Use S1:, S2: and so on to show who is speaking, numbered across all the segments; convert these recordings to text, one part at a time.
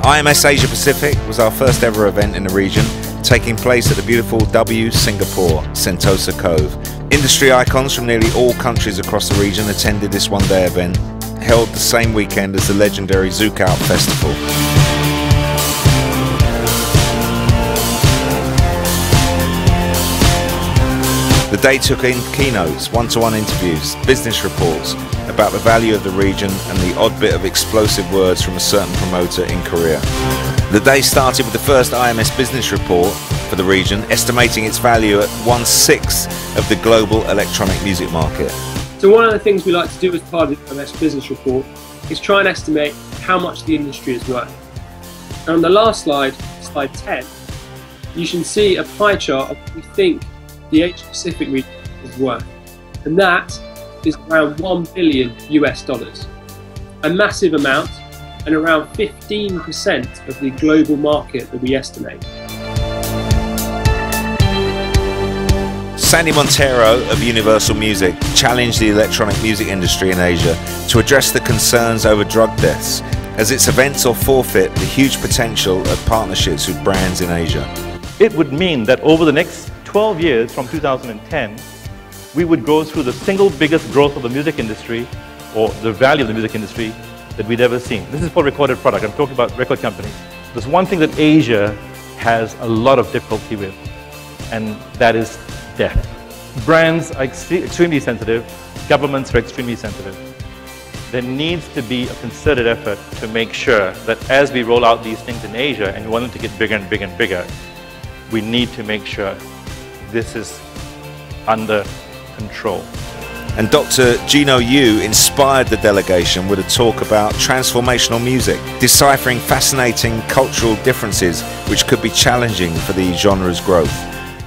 S1: IMS Asia-Pacific was our first ever event in the region, taking place at the beautiful W Singapore-Sentosa Cove. Industry icons from nearly all countries across the region attended this one-day event, held the same weekend as the legendary ZoukOut festival. The day took in keynotes, one-to-one interviews, business reports about the value of the region and the odd bit of explosive words from a certain promoter in Korea. The day started with the first IMS business report for the region, estimating its value at 1/6 of the global electronic music market.
S2: So one of the things we like to do as part of the IMS business report is try and estimate how much the industry is worth. And on the last slide, slide 10, you can see a pie chart of what we think the Asia-Pacific region is worth, and that is around $1 billion US. A massive amount, and around 15% of the global market that we estimate.
S1: Sandy Montero of Universal Music challenged the electronic music industry in Asia to address the concerns over drug deaths, as its events or forfeit the huge potential of partnerships with brands in Asia.
S3: It would mean that over the next 12 years from 2010, we would go through the single biggest growth of the music industry, or the value of the music industry, that we'd ever seen. This is for recorded product. I'm talking about record companies. There's one thing that Asia has a lot of difficulty with, and that is death. Brands are extremely sensitive. Governments are extremely sensitive. There needs to be a concerted effort to make sure that as we roll out these things in Asia, and we want them to get bigger and bigger and bigger, we need to make sure this is under control.
S1: And Dr. Gino Yu inspired the delegation with a talk about transformational music, deciphering fascinating cultural differences which could be challenging for the genre's growth.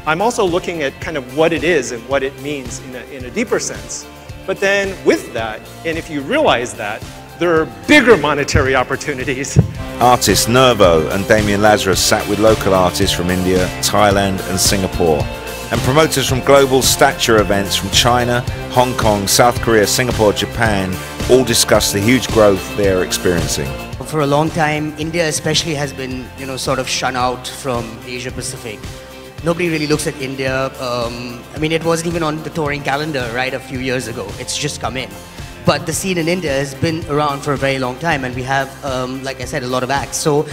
S4: I'm also looking at kind of what it is and what it means in a deeper sense. But then with that, and if you realize that, there are bigger monetary opportunities.
S1: Artists Nervo and Damien Lazarus sat with local artists from India, Thailand and Singapore, and promoters from global stature events from China, Hong Kong, South Korea, Singapore, Japan all discussed the huge growth they are experiencing.
S5: For a long time, India especially has been, sort of shun out from Asia Pacific. Nobody really looks at India. I mean, it wasn't even on the touring calendar, right, a few years ago. It's just come in. But the scene in India has been around for a very long time, and we have, like I said, a lot of acts. So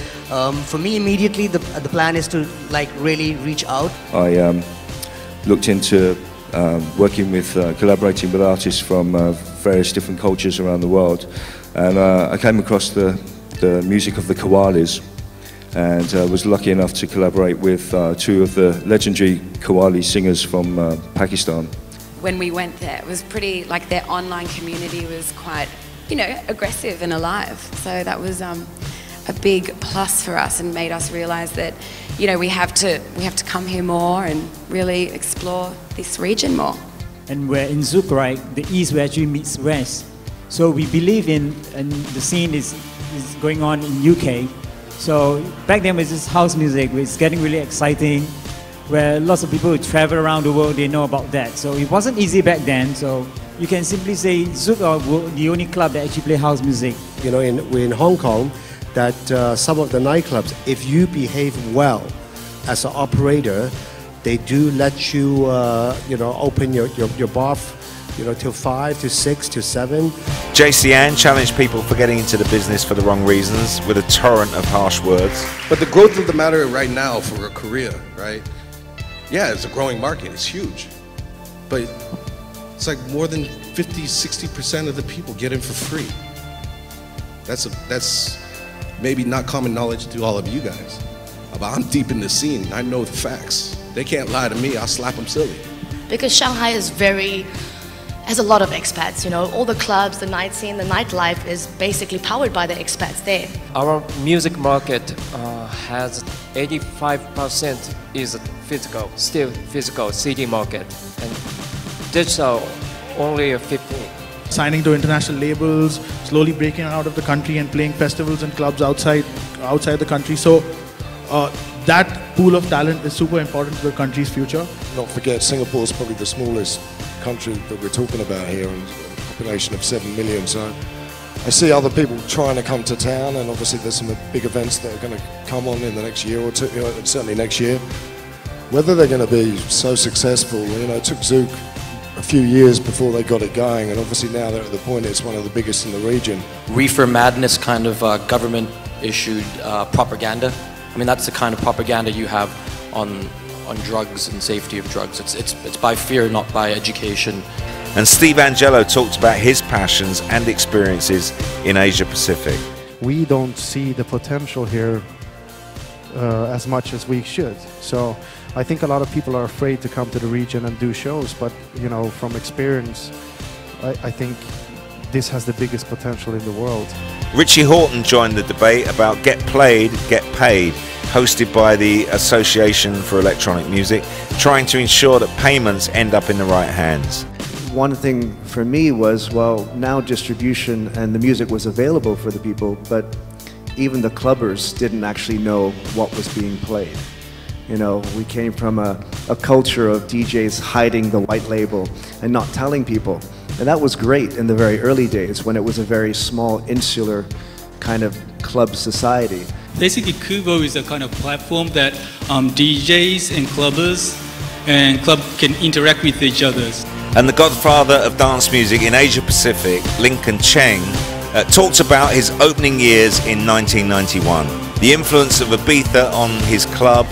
S5: for me, immediately, the plan is to really reach out.
S6: I looked into working with, collaborating with artists from various different cultures around the world, and I came across the music of the Qawwalis, and was lucky enough to collaborate with two of the legendary Qawwali singers from Pakistan.
S7: When we went there, it was pretty, their online community was quite, aggressive and alive. So that was a big plus for us and made us realize that, we have to come here more and really explore this region more.
S8: And we're in Zouk, right? The East actually meets West. So we believe in the scene is going on in UK. So back then it was just house music, it's getting really exciting, where lots of people who travel around the world, they know about that. So it wasn't easy back then, so you can simply say Zouk are the only club that actually play house music.
S9: We're in Hong Kong, that some of the nightclubs, if you behave well as an operator, they do let you, open your bar, till 5, to 6, to 7.
S1: JCN challenged people for getting into the business for the wrong reasons with a torrent of harsh words.
S10: But the growth of the matter right now for Korea, right? Yeah, it's a growing market, it's huge. But it's like more than 50–60% of the people get in for free. That's maybe not common knowledge to all of you guys. But I'm deep in the scene, I know the facts. They can't lie to me, I'll slap them silly.
S11: Because Shanghai has a lot of expats, all the clubs, the night scene, the nightlife is basically powered by the expats there.
S12: Our music market has 85% is physical, still physical CD market, and digital only 15.
S13: Signing to international labels, slowly breaking out of the country and playing festivals and clubs outside the country. So that pool of talent is super important to the country's future.
S14: Don't forget, Singapore is probably the smallest country that we're talking about here, and a population of 7 million. So I see other people trying to come to town, and obviously there's some big events that are going to come on in the next year or two, certainly next year. Whether they're going to be so successful, it took Zouk a few years before they got it going, and obviously now they're at the point it's one of the biggest in the region.
S15: Reefer madness kind of government-issued propaganda. I mean, that's the kind of propaganda you have on drugs and safety of drugs. It's by fear, not by education.
S1: And Steve Angelo talked about his passions and experiences in Asia-Pacific.
S16: We don't see the potential here as much as we should. So I think a lot of people are afraid to come to the region and do shows, but from experience, I think this has the biggest potential in the world.
S1: Richie Horton joined the debate about Get Played, Get Paid, hosted by the Association for Electronic Music, trying to ensure that payments end up in the right hands.
S17: One thing for me was, well, now distribution and the music was available for the people, but even the clubbers didn't actually know what was being played. We came from a culture of DJs hiding the white label and not telling people. And that was great in the very early days when it was a very small, insular kind of club society.
S18: Basically, Kubo is a kind of platform that DJs and clubbers and club can interact with each other.
S1: And the godfather of dance music in Asia-Pacific, Chang, talked about his opening years in 1991, the influence of Ibiza on his club,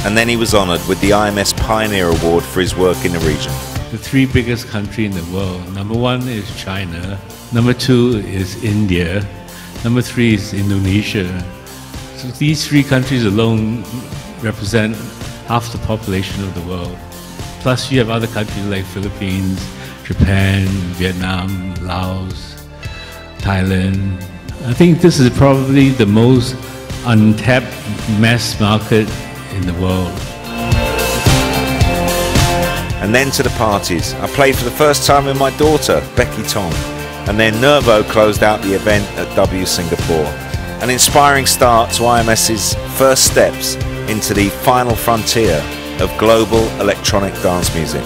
S1: and then he was honoured with the IMS Pioneer Award for his work in the region.
S19: The three biggest countries in the world. Number 1 is China, number 2 is India, number 3 is Indonesia. So these 3 countries alone represent half the population of the world. Plus you have other countries like Philippines, Japan, Vietnam, Laos, Thailand. I think this is probably the most untapped mass market in the world.
S1: And then to the parties. I played for the first time with my daughter, Becky Tong. And then Nervo closed out the event at W Singapore. An inspiring start to IMS's first steps into the final frontier of global electronic dance music.